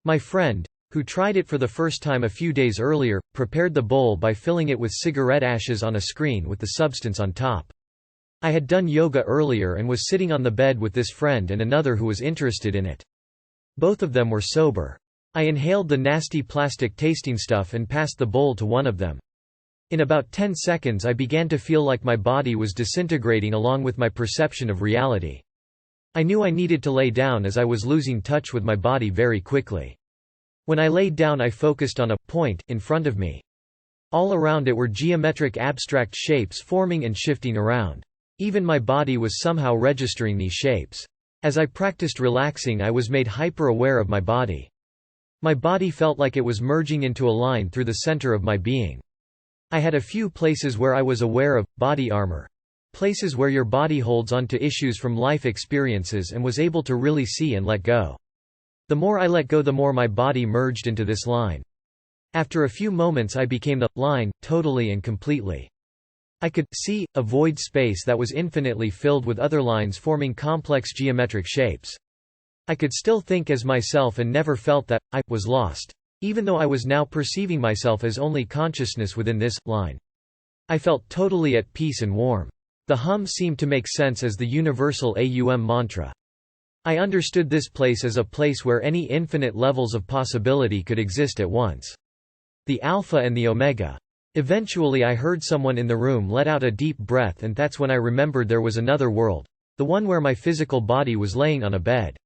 My friend, who tried it for the first time a few days earlier, prepared the bowl by filling it with cigarette ashes on a screen with the substance on top. I had done yoga earlier and was sitting on the bed with this friend and another who was interested in it. Both of them were sober. I inhaled the nasty plastic tasting stuff and passed the bowl to one of them. In about 10 seconds I began to feel like my body was disintegrating along with my perception of reality. I knew I needed to lay down as I was losing touch with my body very quickly. When I laid down I focused on a point in front of me. All around it were geometric abstract shapes forming and shifting around. Even my body was somehow registering these shapes. As I practiced relaxing I was made hyper-aware of my body. My body felt like it was merging into a line through the center of my being. I had a few places where I was aware of body armor. Places where your body holds on to issues from life experiences and was able to really see and let go. The more I let go, the more my body merged into this line. After a few moments I became the line, totally and completely. I could see a void space that was infinitely filled with other lines forming complex geometric shapes. I could still think as myself and never felt that I was lost, even though I was now perceiving myself as only consciousness within this line. I felt totally at peace and warm. The hum seemed to make sense as the universal Aum mantra. I understood this place as a place where any infinite levels of possibility could exist at once. The Alpha and the Omega. Eventually I heard someone in the room let out a deep breath, and that's when I remembered there was another world, the one where my physical body was laying on a bed.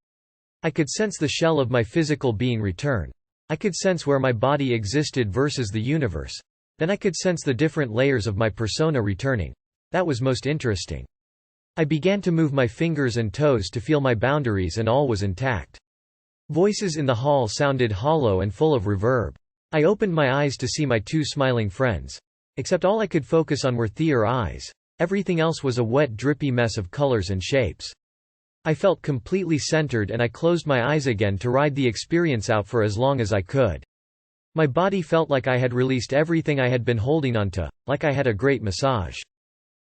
I could sense the shell of my physical being return. I could sense where my body existed versus the universe. Then I could sense the different layers of my persona returning. That was most interesting. I began to move my fingers and toes to feel my boundaries, and all was intact. Voices in the hall sounded hollow and full of reverb. I opened my eyes to see my two smiling friends. Except all I could focus on were their eyes. Everything else was a wet, drippy mess of colors and shapes. I felt completely centered, and I closed my eyes again to ride the experience out for as long as I could. My body felt like I had released everything I had been holding onto, like I had a great massage.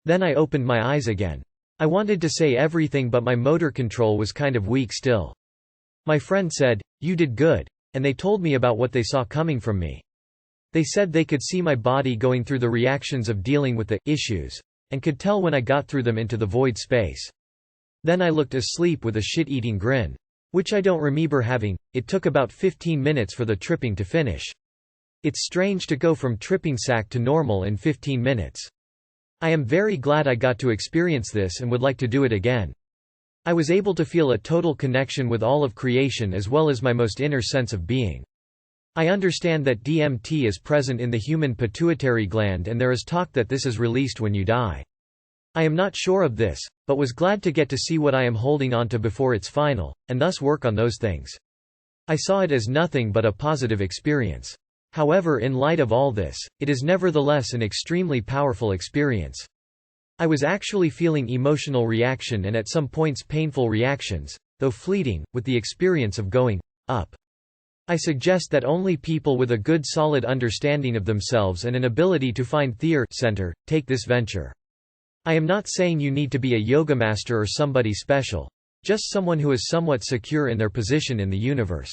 Then I opened my eyes again. I wanted to say everything, but my motor control was kind of weak still. My friend said, "You did good," and they told me about what they saw coming from me. They said they could see my body going through the reactions of dealing with the issues, and could tell when I got through them into the void space. Then I looked asleep with a shit-eating grin. Which I don't remember having. It took about 15 minutes for the tripping to finish. It's strange to go from tripping sack to normal in 15 minutes. I am very glad I got to experience this and would like to do it again. I was able to feel a total connection with all of creation as well as my most inner sense of being. I understand that DMT is present in the human pituitary gland, and there is talk that this is released when you die. I am not sure of this, but was glad to get to see what I am holding onto before it's final, and thus work on those things. I saw it as nothing but a positive experience. However, in light of all this, it is nevertheless an extremely powerful experience. I was actually feeling emotional reaction and at some points painful reactions, though fleeting, with the experience of going up. I suggest that only people with a good solid understanding of themselves and an ability to find their center take this venture. I am not saying you need to be a yoga master or somebody special. Just someone who is somewhat secure in their position in the universe.